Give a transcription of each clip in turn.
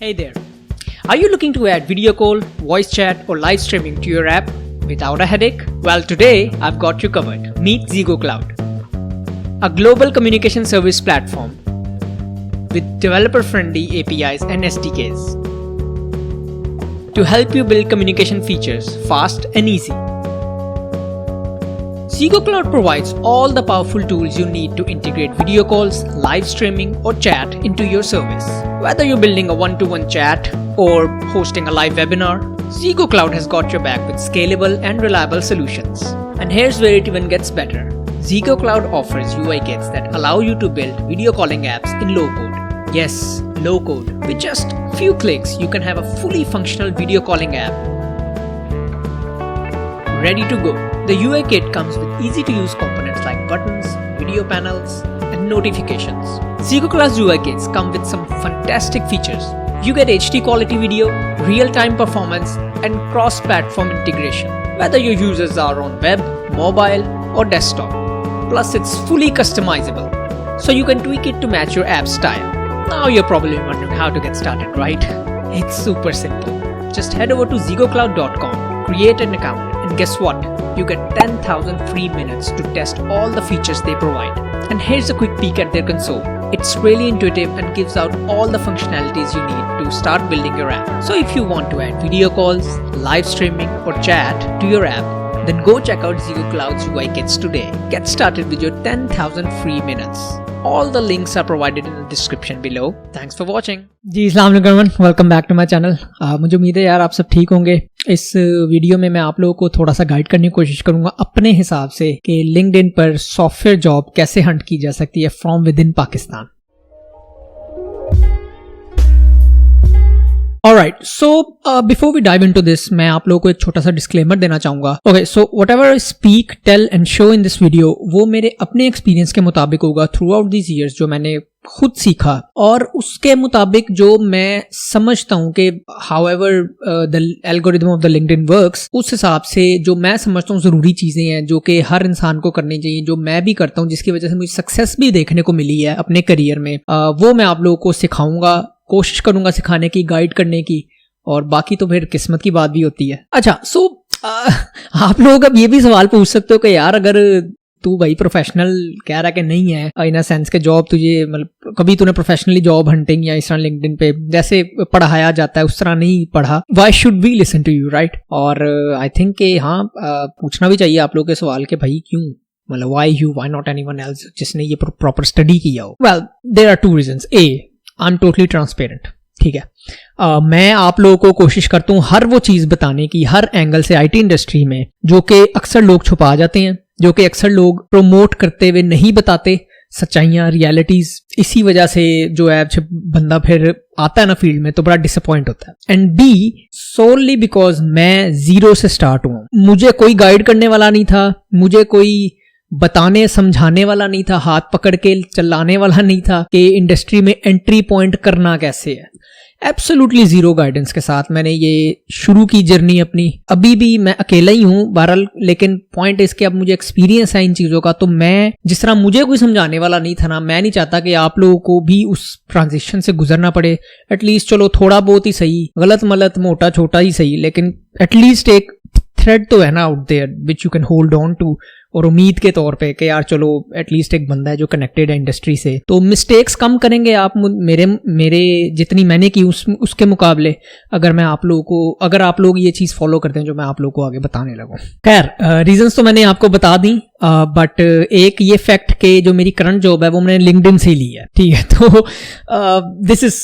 Hey there. Are you looking to add video call, voice chat or live streaming to your app without a headache? Well, today I've got you covered. Meet Zego Cloud, a global communication service platform with developer-friendly APIs and SDKs to help you build communication features fast and easy. Zego Cloud provides all the powerful tools you need to integrate video calls, live streaming or chat into your service. Whether you're building a one-to-one chat or hosting a live webinar, Zego Cloud has got your back with scalable and reliable solutions. And here's where it even gets better. Zego Cloud offers UI kits that allow you to build video calling apps in low code. Yes, low code. With just few clicks, you can have a fully functional video calling app ready to go. The UI kit comes with easy-to-use components like buttons, video panels, and notifications. Zego Cloud's UI kits come with some fantastic features. You get HD quality video, real-time performance, and cross-platform integration, whether your users are on web, mobile, or desktop. Plus, it's fully customizable, so you can tweak it to match your app style. Now you're probably wondering how to get started, right? It's super simple. Just head over to ZegoCloud.com, create an account, and guess what? You get 10,000 free minutes to test all the features they provide. And here's a quick peek at their console. It's really intuitive and gives out all the functionalities you need to start building your app. So if you want to add video calls, live streaming or chat to your app, then go check out Zego Cloud's UI kits today. Get started with your 10,000 free minutes. All the links are provided in the description below. Thanks for watching. जी अस्सलाम वालेकुम, welcome back to my channel. मुझे उम्मीद है यार आप सब ठीक होंगे। इस वीडियो में मैं आप लोगों को थोड़ा सा गाइड करने की कोशिश करूंगा अपने हिसाब से कि लिंक्डइन पर सॉफ्टवेयर जॉब कैसे हंट की जा सकती है from with in Pakistan. Alright, so before we dive into this, मैं आप लोगों को एक छोटा सा डिस्क्लेमर देना चाहूंगा। Okay, so whatever I speak, tell and show in this video, वो मेरे अपने एक्सपीरियंस के मुताबिक होगा थ्रू आउट दीज ईयर्स, जो मैंने खुद सीखा और उसके मुताबिक जो मैं समझता हूँ कि however the algorithm of the LinkedIn works, उस हिसाब से जो मैं समझता हूँ ज़रूरी चीज़ें हैं जो कि हर इंसान को करनी चाहिए, जो मैं भी करता हूँ, जिसकी वजह से मुझे सक्सेस भी देखने को मिली है अपने करियर में, वो मैं आप लोगों को सिखाऊंगा, कोशिश करूंगा सिखाने की, गाइड करने की, और बाकी तो फिर किस्मत की बात भी होती है। अच्छा, सो आप लोग अब ये भी सवाल पूछ सकते हो कि यार अगर तू भाई प्रोफेशनल कह रहा कि नहीं है इन अ सेंस के जॉब तुझे, मतलब कभी तूने प्रोफेशनली जॉब हंटिंग या इस तरह लिंक्डइन पे जैसे पढ़ाया जाता है उस तरह नहीं पढ़ा, why should we listen to you, right? और आई थिंक कि हाँ पूछना भी चाहिए आप लोगों के सवाल के भाई क्यों, मतलब व्हाई नॉट एनीवन एल्स जिसने ये प्रॉपर स्टडी किया हो। Well there are two reasons. A, I am totally transparent, ठीक है। मैं आप लोगों को कोशिश करता हूँ हर वो चीज बताने की हर एंगल से आईटी इंडस्ट्री में जो कि अक्सर लोग छुपा जाते हैं, जो कि अक्सर लोग प्रोमोट करते हुए नहीं बताते, सच्चाइयाँ, रियलिटीज। इसी वजह से जो है बंदा फिर आता है ना फील्ड में तो बड़ा डिसअपॉइंट होता है। एंड बी, सोनली बिकॉज मैं जीरो से स्टार्ट हुआ, मुझे कोई गाइड करने वाला नहीं था, मुझे कोई बताने समझाने वाला नहीं था, हाथ पकड़ के चलाने वाला नहीं था कि इंडस्ट्री में एंट्री पॉइंट करना कैसे है। एब्सोल्युटली जीरो गाइडेंस के साथ मैंने ये शुरू की जर्नी अपनी। अभी भी मैं अकेला ही हूँ बहरहाल, लेकिन पॉइंट इसके अब मुझे एक्सपीरियंस है इन चीजों का, तो मैं जिस तरह मुझे कोई समझाने वाला नहीं था ना, मैं नहीं चाहता कि आप लोगों को भी उस ट्रांजिशन से गुजरना पड़े। एटलीस्ट चलो थोड़ा बहुत ही सही, गलत मलत मोटा छोटा ही सही, लेकिन एटलीस्ट एक थ्रेड तो है ना out there which you can hold on to, और उम्मीद के तौर पे कि यार चलो एटलीस्ट एक बंदा है जो कनेक्टेड है इंडस्ट्री से। तो मिस्टेक्स कम करेंगे आप मेरे जितनी मैंने की उसके मुकाबले, अगर आप लोग ये चीज फॉलो करते हैं जो मैं आप लोगों को आगे बताने लगूं। खैर रीजंस तो मैंने आपको बता दी, बट एक ये फैक्ट के जो मेरी करंट जॉब है वो मैंने लिंक्डइन से ही ली है, ठीक है। तो this is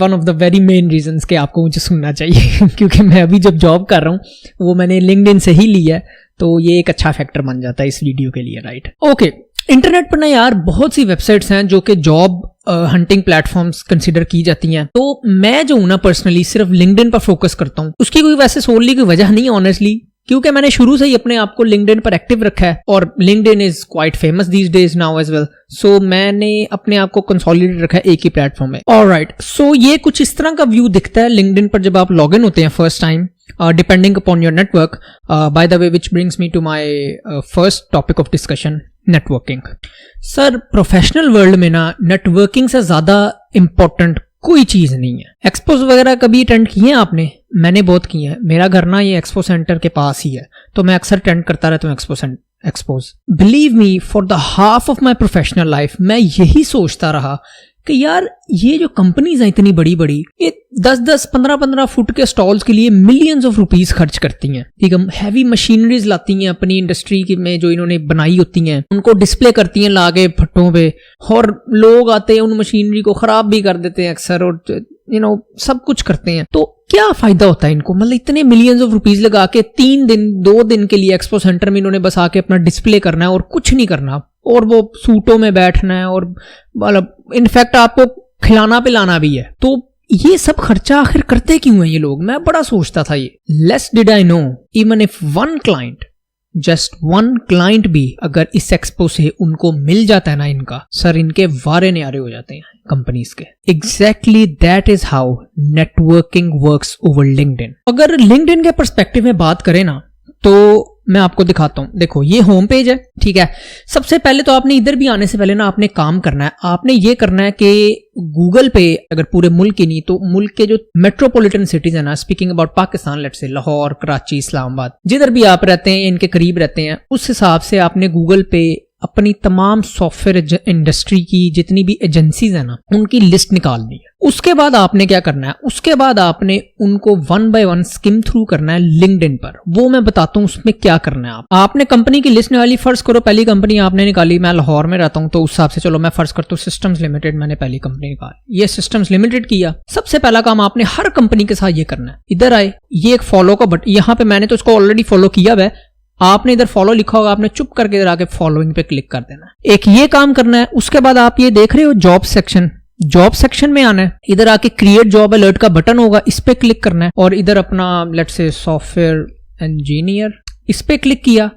one of the very main reasons के आपको मुझे सुनना चाहिए क्योंकि मैं अभी जब जॉब कर रहा हूँ वो मैंने लिंक्डइन से ही ली है, तो ये एक अच्छा फैक्टर बन जाता है इस वीडियो के लिए, राइट? ओके, इंटरनेट पर ना यार बहुत सी वेबसाइट्स हैं जो कि जॉब हंटिंग प्लेटफॉर्म्स कंसीडर की जाती हैं, तो मैं जो हूं ना पर्सनली सिर्फ लिंक्डइन पर फोकस करता हूं। उसकी कोई वैसे सोलली कोई वजह नहीं ऑनेस्टली, क्योंकि मैंने शुरू से ही अपने आप को लिंक्डइन पर एक्टिव रखा है और LinkedIn is quite famous these days now as well, so मैंने अपने आप को कंसोलिडेट रखा है एक ही प्लेटफॉर्म में। ऑलराइट, सो ये कुछ इस तरह का व्यू दिखता है लिंक्डइन पर जब आप लॉग इन होते हैं first time, depending upon your network. By the way, which brings me to my first topic of discussion, networking. Sir professional world में ना नेटवर्किंग से ज्यादा इम्पोर्टेंट कोई चीज नहीं है। एक्सपोज वगैरह कभी अटेंड किए हैं आपने? मैंने बहुत किए हैं। मेरा घर ना ये एक्सपो सेंटर के पास ही है, तो मैं अक्सर अटेंड करता रहता हूँ expose. Believe me, for the half of my professional life मैं यही सोचता रहा कि यार ये जो कंपनीज हैं इतनी बड़ी बड़ी, ये 10-10, 15-15 फुट के स्टॉल्स के लिए मिलियंस ऑफ रुपीस खर्च करती हैं। ठीक है, हैवी मशीनरीज लाती हैं अपनी इंडस्ट्री की में जो इन्होंने बनाई होती हैं, उनको डिस्प्ले करती हैं लाके फट्टों पे, और लोग आते हैं उन मशीनरी को खराब भी कर देते हैं अक्सर, और सब कुछ करते हैं। तो क्या फायदा होता है इनको? मतलब इतने मिलियंस ऑफ रुपीस लगा के 2 दिन के लिए एक्सपो सेंटर में इन्होंने बस आके अपना डिस्प्ले करना है और कुछ नहीं करना, और वो सूटों में बैठना है, और मतलब इनफैक्ट आपको खिलाना पिलाना भी है। तो ये सब खर्चा आखिर करते क्यों हैं ये लोग? मैं बड़ा सोचता था ये। Less did I know, even if just one client भी अगर इस एक्सपो से उनको मिल जाता है ना इनका, सर इनके वारे न्यारे हो जाते हैं कंपनीज के। Exactly that is how networking works over LinkedIn. अगर लिंक्डइन के पर्सपेक्टिव में बात करें ना, तो मैं आपको दिखाता हूं। देखो ये होम पेज है, ठीक है। सबसे पहले तो आपने इधर भी आने से पहले ना आपने काम करना है। आपने ये करना है कि गूगल पे, अगर पूरे मुल्क की नहीं तो मुल्क के जो मेट्रोपॉलिटन सिटीज है ना, speaking about Pakistan, let's say Lahore, Karachi, Islamabad, जिधर भी आप रहते हैं, इनके करीब रहते हैं, उस हिसाब से आपने गूगल पे अपनी तमाम सॉफ्टवेयर इंडस्ट्री की जितनी भी एजेंसीज है ना, उनकी लिस्ट निकालनी है। उसके बाद आपने क्या करना है, उसके बाद आपने उनको 1 by 1 स्किम थ्रू करना है लिंक्डइन पर। वो मैं बताता हूँ उसमें क्या करना है। आपने कंपनी की लिस्ट निकाली, फर्ज करो पहली कंपनी आपने निकाली, मैं लाहौर में रहता हूँ तो उस हिसाब से चलो मैं फर्ज करता हूँ सिस्टम्स लिमिटेड, मैंने पहली कंपनी निकाली, ये सिस्टम्स लिमिटेड किया। सबसे पहला काम आपने हर कंपनी के साथ ये करना है, इधर आए, ये एक फॉलो का बटन, यहाँ पे मैंने तो इसको ऑलरेडी फॉलो किया हुआ है, आपने इधर फॉलो लिखा होगा, आपने चुप करके इधर आके फॉलोइंग पे क्लिक कर देना है। एक ये काम करना है। उसके बाद आप ये देख रहे हो जॉब सेक्शन में आना है, इधर आके क्रिएट जॉब अलर्ट का बटन होगा, इस पे क्लिक करना है, और इधर अपना लेट्स से सॉफ्टवेयर इंजीनियर, इस पे क्लिक किया।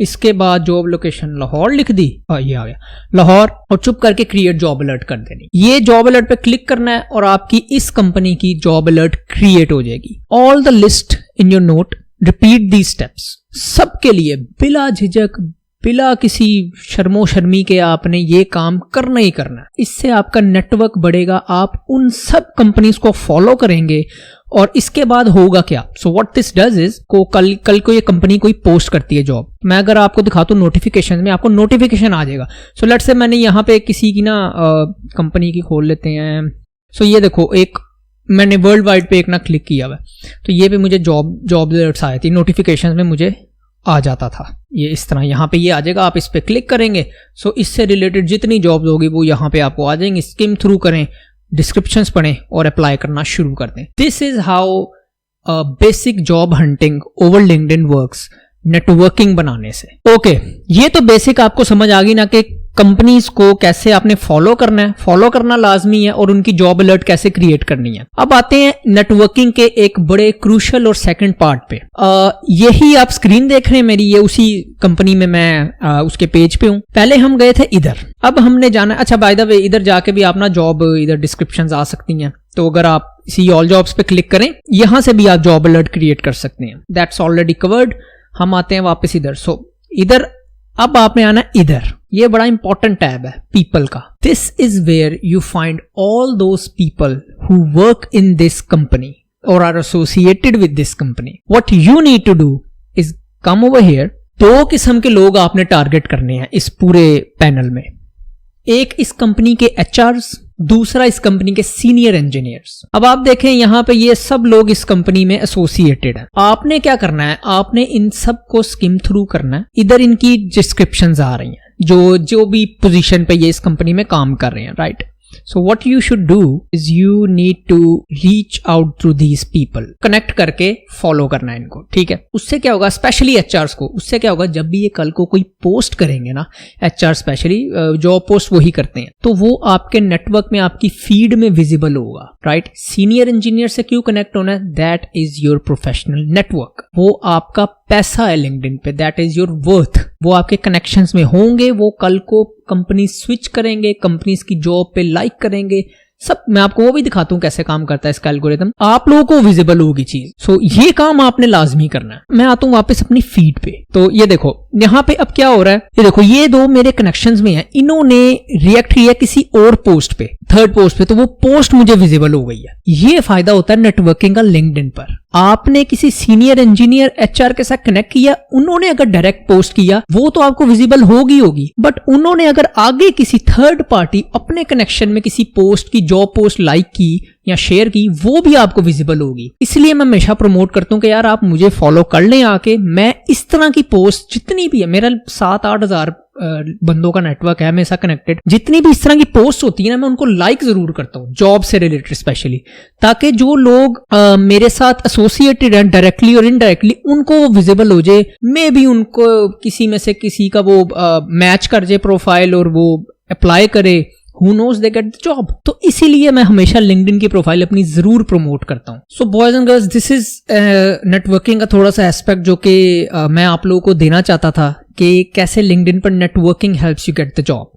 इसके बाद जॉब लोकेशन लाहौर लिख दी, ये आ गया लाहौर, और चुप करके क्रिएट जॉब अलर्ट कर देनी। ये जॉब अलर्ट पे क्लिक करना है और आपकी इस कंपनी की जॉब अलर्ट क्रिएट हो जाएगी। All the list in your note, repeat the steps, सबके लिए बिला झिझक, बिला किसी शर्मो शर्मी के आपने ये काम करना ही करना है। इससे आपका नेटवर्क बढ़ेगा, आप उन सब कंपनीज को फॉलो करेंगे। और इसके बाद होगा क्या, so what this does is, को कल को ये कंपनी कोई पोस्ट करती है जॉब, मैं अगर आपको दिखाता हूँ नोटिफिकेशन में, आपको नोटिफिकेशन आ जाएगा। सो लेट्स से मैंने यहाँ पे किसी की ना कंपनी की खोल लेते हैं। सो ये देखो, एक मैंने वर्ल्ड वाइड पे एक ना क्लिक किया हुआ, तो ये पे मुझे जॉब अलर्ट्स आए थे, नोटिफिकेशन में मुझे आ जाता था ये इस तरह, यहाँ पे ये आ जाएगा, आप इस पे क्लिक करेंगे। सो इससे रिलेटेड जितनी जॉब्स होगी वो यहाँ पे आपको आ जाएंगी। स्किम थ्रू करें, डिस्क्रिप्शंस पढ़ें और अप्लाई करना शुरू कर दें। This is how basic job hunting over LinkedIn works, networking बनाने से। ओके, ये तो बेसिक आपको समझ आ गई ना कि कंपनीज को कैसे आपने फॉलो करना है, फॉलो करना लाजमी है, और उनकी जॉब अलर्ट कैसे क्रिएट करनी है। अब आते हैं नेटवर्किंग के एक बड़े क्रूशियल और सेकंड पार्ट पे। यही आप स्क्रीन देख रहे हैं मेरी, ये उसी कंपनी में मैं उसके पेज पे हूं। पहले हम गए थे इधर, अब हमने जाना, अच्छा बाय द वे इधर जाके भी आप ना जॉब इधर डिस्क्रिप्शंस आ सकती हैं, तो अगर आप सी ऑल जॉब्स पे क्लिक करें, यहां से भी आप जॉब अलर्ट क्रिएट कर सकते हैं। That's already covered. हम आते हैं वापस इधर। सो इधर अब आपने आना इधर, ये बड़ा इंपॉर्टेंट टैब है पीपल का। This is where you find all those people who work in this company और are associated with this company. What you need to do is come over here. 2 किस्म के लोग आपने टारगेट करने हैं इस पूरे पैनल में, एक इस कंपनी के एचआरस, दूसरा इस कंपनी के सीनियर इंजीनियर्स। अब आप देखें यहाँ पे ये सब लोग इस कंपनी में एसोसिएटेड हैं। आपने क्या करना है, आपने इन सब को स्किम थ्रू करना है। इधर इनकी डिस्क्रिप्शंस आ रही हैं, जो भी पोजीशन पे ये इस कंपनी में काम कर रहे हैं, right. So what you should do is you need to reach out to these people, connect करके फॉलो करना है इनको, ठीक है। उससे क्या होगा, स्पेशली एचआरस को, उससे क्या होगा, जब भी ये कल को कोई पोस्ट करेंगे ना, एचआर स्पेशली जॉब पोस्ट वही करते हैं, तो वो आपके नेटवर्क में, आपकी फीड में विजिबल होगा, राइट। सीनियर इंजीनियर से क्यों कनेक्ट होना है, that is your professional network, वो आपका पैसा है लिंक्डइन पे, दैट इज योर वर्थ। वो आपके कनेक्शंस में होंगे, वो कल को कंपनी स्विच करेंगे, कंपनीज की जॉब पे लाइक करेंगे, सब मैं आपको वो भी दिखाता हूँ कैसे काम करता है इसका एल्गोरिथम, आप लोगों को विजिबल होगी चीज। सो ये काम आपने लाजमी करना है। मैं आता हूँ वापस अपनी फीड पे, तो ये देखो यहाँ पे अब क्या हो रहा है, ये देखो ये दो मेरे कनेक्शंस में है, इन्होंने रिएक्ट किया किसी और पोस्ट पे, थर्ड पोस्ट पे, तो वो पोस्ट मुझे विजिबल हो गई है। ये फायदा होता है नेटवर्किंग का लिंक्डइन पर। आपने किसी सीनियर इंजीनियर एचआर के साथ कनेक्ट किया, उन्होंने अगर डायरेक्ट पोस्ट किया वो तो आपको विजिबल होगी, बट उन्होंने अगर आगे किसी थर्ड पार्टी अपने कनेक्शन में किसी पोस्ट की, जॉब पोस्ट लाइक की या शेयर की, वो भी आपको विजिबल होगी। इसलिए मैं हमेशा प्रमोट करता हूं कि यार आप मुझे फॉलो कर लें आके, मैं इस तरह की पोस्ट जितनी भी है, मेरा 7-8 हजार बंदों का नेटवर्क है मेरे साथ कनेक्टेड, जितनी भी इस तरह की पोस्ट होती है ना, मैं उनको लाइक जरूर करता हूँ, जॉब से रिलेटेड स्पेशली, ताकि जो लोग मेरे साथ एसोसिएटेड हैं डायरेक्टली और इनडायरेक्टली, उनको वो विजिबल हो जाए, मे बी उनको किसी में से किसी का वो मैच कर जाए प्रोफाइल और वो अप्लाई करे, Who knows they get the job। तो इसीलिए मैं हमेशा लिंक्डइन की प्रोफाइल अपनी जरूर प्रमोट करता हूँ। So boys and girls, this is networking का थोड़ा सा एस्पेक्ट जो कि मैं आप लोगों को देना चाहता था कि कैसे लिंक्डइन पर networking helps you get the job.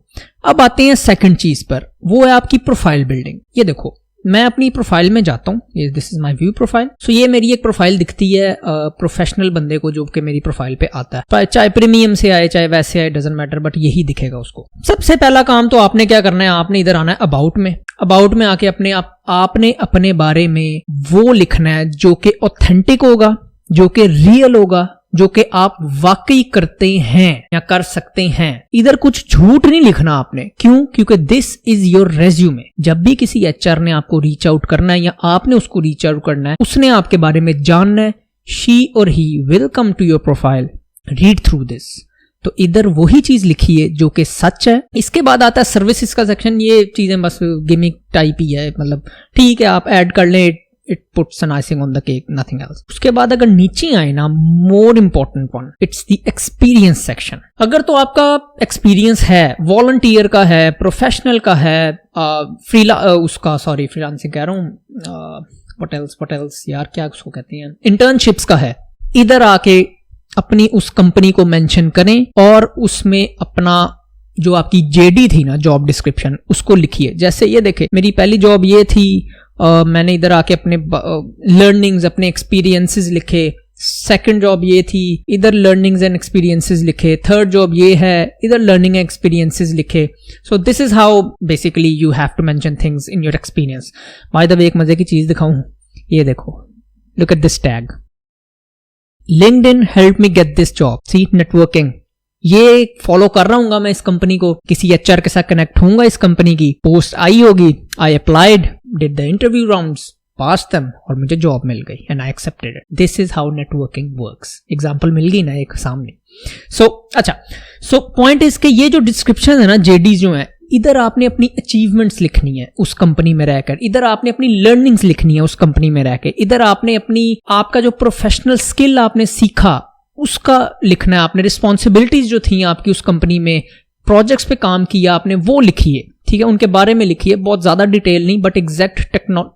अब आते हैं सेकंड चीज पर, वो है आपकी प्रोफाइल बिल्डिंग। ये देखो मैं अपनी प्रोफाइल में जाता हूँ, ये this is my view profile. So ये मेरी एक प्रोफाइल दिखती है प्रोफेशनल बंदे को जो कि मेरी प्रोफाइल पे आता है, चाहे प्रीमियम से आए चाहे वैसे आए, डजंट मैटर, बट यही दिखेगा उसको। सबसे पहला काम तो आपने क्या करना है, आपने इधर आना है अबाउट में। अबाउट में आके आपने अपने बारे में वो लिखना है जो कि ऑथेंटिक होगा, जो कि रियल होगा, जो कि आप वाकई करते हैं या कर सकते हैं। इधर कुछ झूठ नहीं लिखना आपने। क्यों? क्योंकि दिस इज योर रेज्यूमे। जब भी किसी एचआर ने आपको रीच आउट करना है या आपने उसको रीच आउट करना है, उसने आपके बारे में जानना है, शी और he will come to your profile, read through this. तो इधर वही चीज लिखी है जो कि सच है। इसके बाद आता है सर्विसेज का सेक्शन। ये चीजें बस गिमिक टाइप ही है, मतलब ठीक है आप ऐड कर लें, it puts an icing on the cake, nothing else. उसके बाद अगर नीचे आए ना, more important one, it's the experience section. अगर तो आपका एक्सपीरियंस है, वॉलंटियर का है, प्रोफेशनल का है, फ्रीलांसिंग कह रहा हूँ, व्हाट एल्स यार, क्या उसको कहते हैं, इंटर्नशिप्स का है, इधर आके अपनी उस कंपनी को मेंशन करें और उसमें अपना जो आपकी जेडी थी ना, जॉब डिस्क्रिप्शन, उसको लिखिए। जैसे ये देखे मेरी पहली जॉब ये थी, मैंने इधर आके अपने लर्निंग्स, अपने एक्सपीरियंसेस लिखे। सेकंड जॉब ये थी, इधर लर्निंग्स एंड एक्सपीरियंसेस लिखे। थर्ड जॉब ये है, इधर लर्निंग एंड एक्सपीरियंसेस लिखे। So this is how basically you have to mention things in your experience. By the way एक मजे की चीज दिखाऊं, ये देखो, look at this tag, LinkedIn helped me get this job। See networking, ये follow कर रहा हूँ मैं इस कंपनी को, किसी एचआर के साथ कनेक्ट होऊंगा, इस कंपनी की पोस्ट आई होगी, I applied, did the interview rounds, pass them और मुझे जॉब मिल गई and I accepted it. This is how networking works. Example मिल गई ना एक सामने। सो पॉइंट इज के ये जो डिस्क्रिप्शन है ना, जेडी जो है, इधर आपने अपनी अचीवमेंट्स लिखनी है उस कंपनी में रहकर, इधर आपने अपनी लर्निंग्स लिखनी है उस कंपनी में रहकर, इधर आपने अपनी आपका जो प्रोफेशनल स्किल आपने सीखा उसका लिखना है, आपने रिस्पॉन्सिबिलिटीज जो थी आपकी उस कंपनी में, प्रोजेक्ट्स पे काम किया आपने, वो लिखिए। ठीक है, उनके बारे में लिखिए, बहुत ज्यादा डिटेल नहीं, बट एग्जैक्ट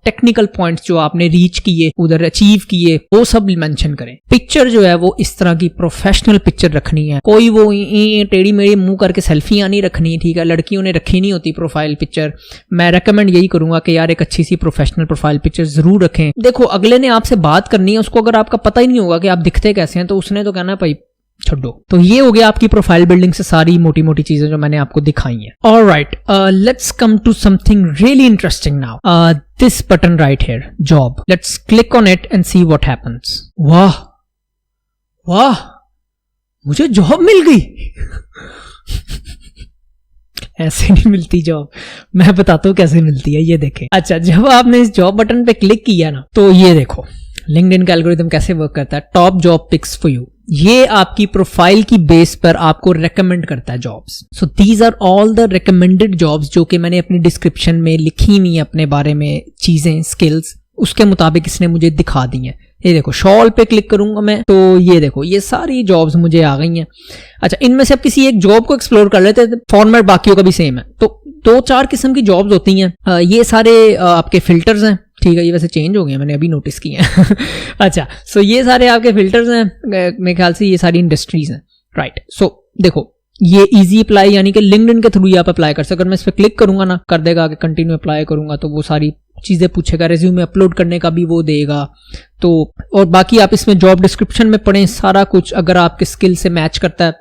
टेक्निकल पॉइंट्स जो आपने रीच किए, उधर अचीव किए, वो सब मेंशन करें। पिक्चर जो है वो इस तरह की प्रोफेशनल पिक्चर रखनी है, कोई वो टेढ़ी मेढ़ी मुंह करके सेल्फियां नहीं रखनी। ठीक है, लड़कियों ने रखी नहीं होती प्रोफाइल पिक्चर। मैं रेकमेंड यही करूंगा कि यार एक अच्छी सी प्रोफेशनल प्रोफाइल पिक्चर जरूर रखें। देखो अगले ने आपसे बात करनी है, उसको अगर आपका पता ही नहीं होगा कि आप दिखते कैसे हैं, तो उसने तो कहना भाई छोड़ो। तो ये हो गया आपकी प्रोफाइल बिल्डिंग से सारी मोटी मोटी चीजें जो मैंने आपको दिखाई हैं। Alright, let's come to something really interesting now. This button right here, job, let's click on it and see what happens. वाह वाह, मुझे जॉब मिल गई। ऐसे नहीं मिलती जॉब, मैं बताता हूँ कैसे मिलती है, ये देखें। अच्छा, जब आपने इस जॉब बटन पे क्लिक किया ना, तो ये देखो लिंक्डइन का एल्गोरिथम कैसे वर्क करता है। Top job picks for you, ये आपकी प्रोफाइल की बेस पर आपको रेकमेंड करता है jobs. So these are all the recommended jobs जो कि मैंने अपनी डिस्क्रिप्शन में लिखी हुई अपने बारे में चीजें, स्किल्स, उसके मुताबिक इसने मुझे दिखा दी हैं। ये देखो शॉल पे क्लिक करूंगा मैं, तो ये देखो ये सारी जॉब्स मुझे आ गई हैं। अच्छा, इनमें से अब किसी एक जॉब को एक्सप्लोर कर लेते हैं। फॉर्मेट बाकियों का भी सेम है। तो 2-4 किस्म की जॉब्स होती हैं। ये सारे आपके फिल्टर्स हैं। ठीक है, ये वैसे चेंज हो गए, मैंने अभी नोटिस किए हैं। अच्छा, सो ये सारे आपके फिल्टर्स हैं, मेरे ख्याल से ये सारी इंडस्ट्रीज हैं। राइट, सो देखो ये इजी अप्लाई, यानी कि लिंक्डइन के थ्रू आप अप्लाई कर सकते। अगर मैं इस पर क्लिक करूंगा ना, कर देगा आगे कंटिन्यू अप्लाई करूंगा, तो वो सारी चीजें पूछेगा, रेज्यूमे अपलोड करने का भी वो देगा। तो और बाकी आप इसमें जॉब डिस्क्रिप्शन में पढ़ें, सारा कुछ अगर आपके स्किल से मैच करता है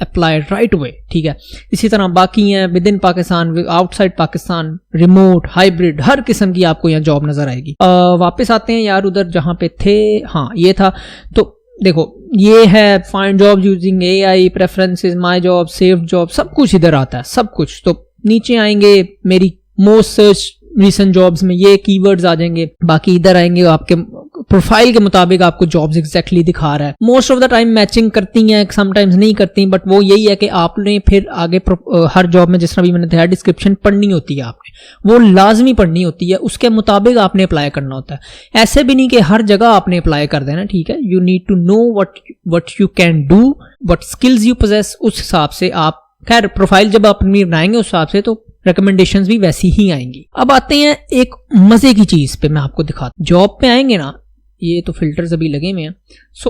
अप्लाई राइट वे, ठीक है। इसी तरह बाकी हैं within Pakistan, outside Pakistan, remote, hybrid, हर किस्म की आपको यहाँ जॉब नजर आएगी। वापस आते हैं यार उधर जहाँ पे थे, हाँ ये था। तो देखो ये है find job using AI, preferences, my job, saved job, सब कुछ इधर आता है, सब कुछ। तो नीचे आएंगे मेरी मोस्ट सर्च रिसेंट जॉब्स में ये कीवर्ड्स आ जाएंगे। बाकी इधर आएंगे आपके प्रोफाइल के मुताबिक आपको जॉब्स एग्जैक्टली दिखा रहा है। Most of the time matching करती हैं, समटाइम्स नहीं करती, बट वो यही है कि आपने फिर आगे हर जॉब में जिस तरह भी मैंने दिखाया डिस्क्रिप्शन पढ़नी होती है, आपने वो लाजमी पढ़नी होती है, उसके मुताबिक आपने अप्लाई करना होता है। ऐसे भी नहीं कि हर जगह आपने अप्लाई कर देना, ठीक है। You need to know what you can do, what skills you possess, उस हिसाब से आप खैर प्रोफाइल जब आप अपनी बनाएंगे उस हिसाब से तो रिकमेंडेशंस भी वैसी ही आएंगी। अब आते हैं एक मजे की चीज पे, मैं आपको दिखाता हूं। जॉब पे आएंगे ना, ये तो फिल्टर्स अभी लगे हुए हैं। सो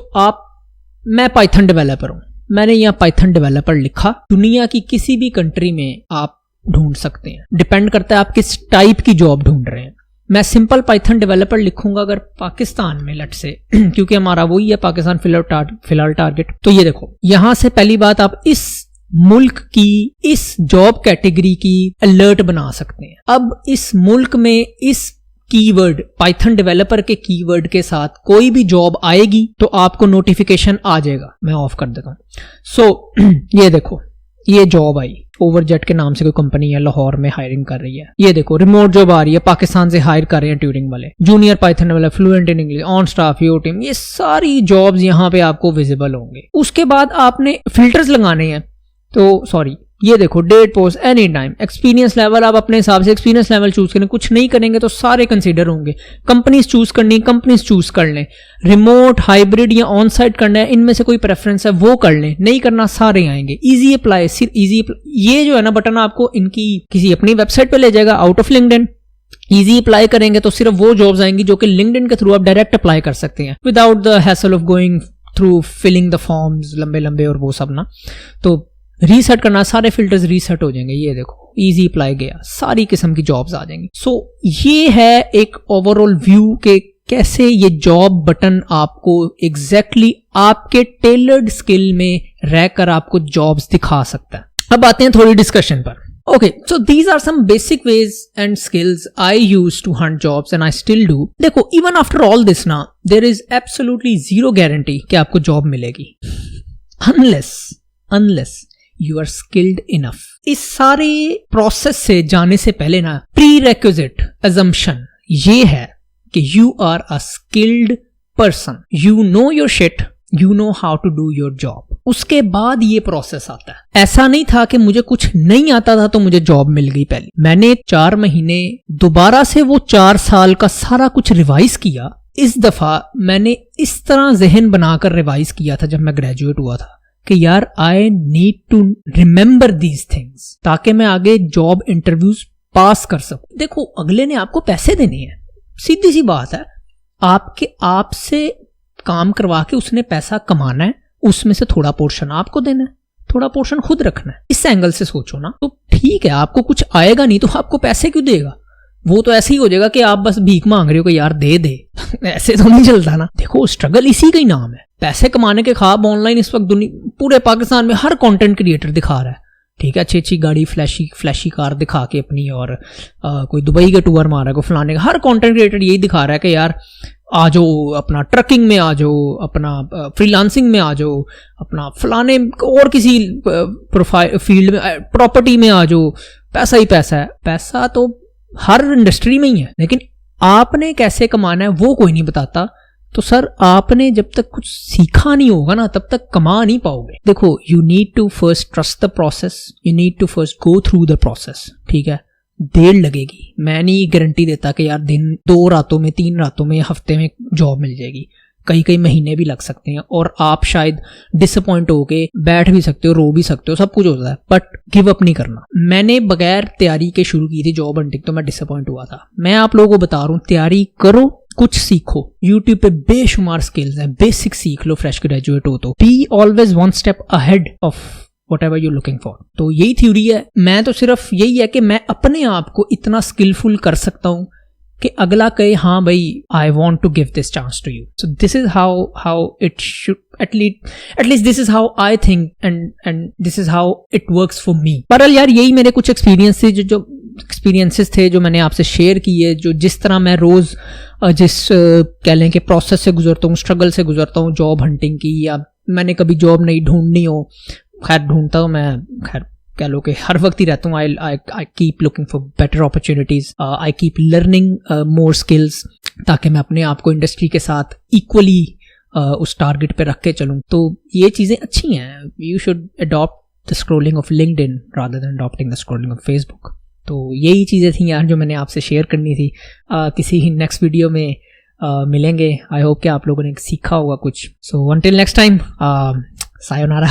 मैं पाइथन डेवलपर हूं, मैंने यहाँ पाइथन डेवलपर लिखा। दुनिया की किसी भी कंट्री में आप ढूंढ सकते हैं, डिपेंड करता है आप किस टाइप की जॉब ढूंढ रहे हैं। मैं सिंपल पाइथन डेवलपर लिखूंगा अगर पाकिस्तान में, लेट से क्योंकि हमारा वही है पाकिस्तान फिलहाल टारगेट। तो ये देखो, यहां से पहली बात आप इस मुल्क की इस जॉब कैटेगरी की अलर्ट बना सकते हैं। अब इस मुल्क में इस कीवर्ड पाइथन डेवलपर के कीवर्ड के साथ कोई भी जॉब आएगी तो आपको नोटिफिकेशन आ जाएगा। मैं ऑफ कर देता हूं। सो ये देखो, ये जॉब आई, ओवरजेट के नाम से कोई कंपनी है, लाहौर में हायरिंग कर रही है। ये देखो रिमोट जॉब आ रही है, पाकिस्तान से हायर कर रहे हैं ट्यूरिंग वाले, जूनियर पाइथन वाले, fluent in English, on staff, yo team, ये सारी जॉब्स यहाँ पे आपको विजिबल होंगे। उसके बाद आपने फिल्टर्स लगाने हैं। तो सॉरी, ये देखो date, post, any time, experience level आप अपने हिसाब से एक्सपीरियंस लेवल चूज करें। कुछ नहीं करेंगे तो सारे कंसीडर होंगे। कंपनीज चूज करनी, कंपनीज चूज कर लें। रिमोट, हाइब्रिड या ऑन साइट करना है, इनमें से कोई प्रेफरेंस है वो कर लें, नहीं करना सारे आएंगे। इजी अप्लाई, ये जो है ना बटन आपको इनकी किसी अपनी वेबसाइट पे ले जाएगा, out of LinkedIn. Easy apply करेंगे तो सिर्फ वो जॉब्स आएंगी जो कि लिंक्डइन के थ्रू आप डायरेक्ट अप्लाई कर सकते हैं without the hassle of going through filling the forms लंबे लंबे और वो सब ना। तो रीसेट करना, सारे फिल्टर्स रीसेट हो जाएंगे। ये देखो इजी अप्लाई गया, सारी किस्म की जॉब्स आ जाएंगी। सो ये है एक ओवरऑल व्यू के कैसे ये जॉब बटन आपको एग्जैक्टली आपके टेलर्ड स्किल में रहकर आपको जॉब्स दिखा सकता है। अब आते हैं थोड़ी डिस्कशन पर। Okay, so these are some basic ways and skills I use to hunt jobs and I still do. देखो, even after all this ना, there is absolutely zero guarantee कि आपको जॉब मिलेगी unless you are skilled enough. इस सारे process से जाने से पहले ना प्रीरेक्विजिट assumption ये है कि you are a skilled person. You know your shit. You know how to do your job. उसके बाद ये प्रोसेस आता है। ऐसा नहीं था कि मुझे कुछ नहीं आता था तो मुझे जॉब मिल गई पहले। मैंने 4 महीने दोबारा से वो 4 साल का सारा कुछ रिवाइज किया। इस दफा मैंने इस तरह जहन बनाकर रिवाइज किया था जब मैं ग्रेजुएट हुआ था कि यार I need to remember these things ताकि मैं आगे जॉब इंटरव्यूज पास कर सकूं। देखो, अगले ने आपको पैसे देने हैं, सीधी सी बात है। आपसे काम करवा के उसने पैसा कमाना है, उसमें से थोड़ा पोर्शन आपको देना है, थोड़ा पोर्शन खुद रखना है। इस एंगल से सोचो ना तो ठीक है। आपको कुछ आएगा नहीं तो आपको पैसे क्यों देगा? वो तो ऐसे ही हो जाएगा कि आप बस भीख मांग रहे हो कि यार दे दे ऐसे तो नहीं चलता ना। देखो, स्ट्रगल इसी का ही नाम है। पैसे कमाने के ख्वाब ऑनलाइन इस वक्त पूरे पाकिस्तान में हर कंटेंट क्रिएटर दिखा रहा है, ठीक है। अच्छी गाड़ी, फ्लैशी कार दिखा के अपनी, और कोई दुबई के टूर मार रहा है, कोई फलाने का। हर कंटेंट क्रिएटर यही दिखा रहा है कि यार आ जाओ, अपना ट्रकिंग में आ जाओ, अपना फ्रीलांसिंग में आ जाओ, अपना फलाने और किसी प्रोफाइल फील्ड में, प्रॉपर्टी में आ जाओ, पैसा ही पैसा है। पैसा तो हर इंडस्ट्री में ही है, लेकिन आपने कैसे कमाना है वो कोई नहीं बताता। तो सर, आपने जब तक कुछ सीखा नहीं होगा ना तब तक कमा नहीं पाओगे। देखो, you need to first trust the process, you need to first go through the process, ठीक है। देर लगेगी, मैं नहीं गारंटी देता कि यार दिन 2 रातों में, 3 रातों में, हफ्ते में जॉब मिल जाएगी। कई महीने भी लग सकते हैं और आप शायद डिसअपॉइंट होके बैठ भी सकते हो, रो भी सकते हो, सब कुछ होता है, बट गिव अप नहीं करना। मैंने बगैर तैयारी के शुरू की थी जॉब हंटिंग, तो मैं डिसअपॉइंट हुआ था। मैं आप लोगों को बता रहा हूँ, तैयारी करो, कुछ सीखो। यूट्यूब पे बेशुमार स्किल्स हैं, बेसिक सीख लो फ्रेश ग्रेजुएट हो तो। Be always 1 step ahead of whatever you're looking for। तो यही थ्योरी है। मैं तो सिर्फ यही है कि मैं अपने आप को इतना स्किलफुल कर सकता हूं कि अगला कहे हाँ भाई I want to give this chance to you. So this is how it should, at least this is how I think and this is how it works for me. पर यार यही मेरे कुछ एक्सपीरियंस थे जो एक्सपीरियंसेस थे जो मैंने आपसे शेयर किए, जो जिस तरह मैं रोज जिस कह लें कि प्रोसेस से गुजरता हूँ, स्ट्रगल से गुजरता हूँ जॉब हंटिंग की, या मैंने कभी जॉब नहीं ढूंढनी हो, खैर ढूंढता हूँ मैं, खैर कह लो कि हर वक्त ही रहता हूँ. I keep looking for better opportunities, I keep learning more skills, ताकि मैं अपने आप को इंडस्ट्री के साथ इक्वली उस टारगेट पे रख के चलूँ. तो ये चीज़ें अच्छी हैं. You should adopt the scrolling of LinkedIn rather than adopting the scrolling of Facebook. तो यही चीज़ें थी यार जो मैंने आपसे शेयर करनी थी. किसी ही नेक्स्ट वीडियो में मिलेंगे. आई होप कि आप लोगों ने सीखा होगा कुछ. So until next time, sayonara.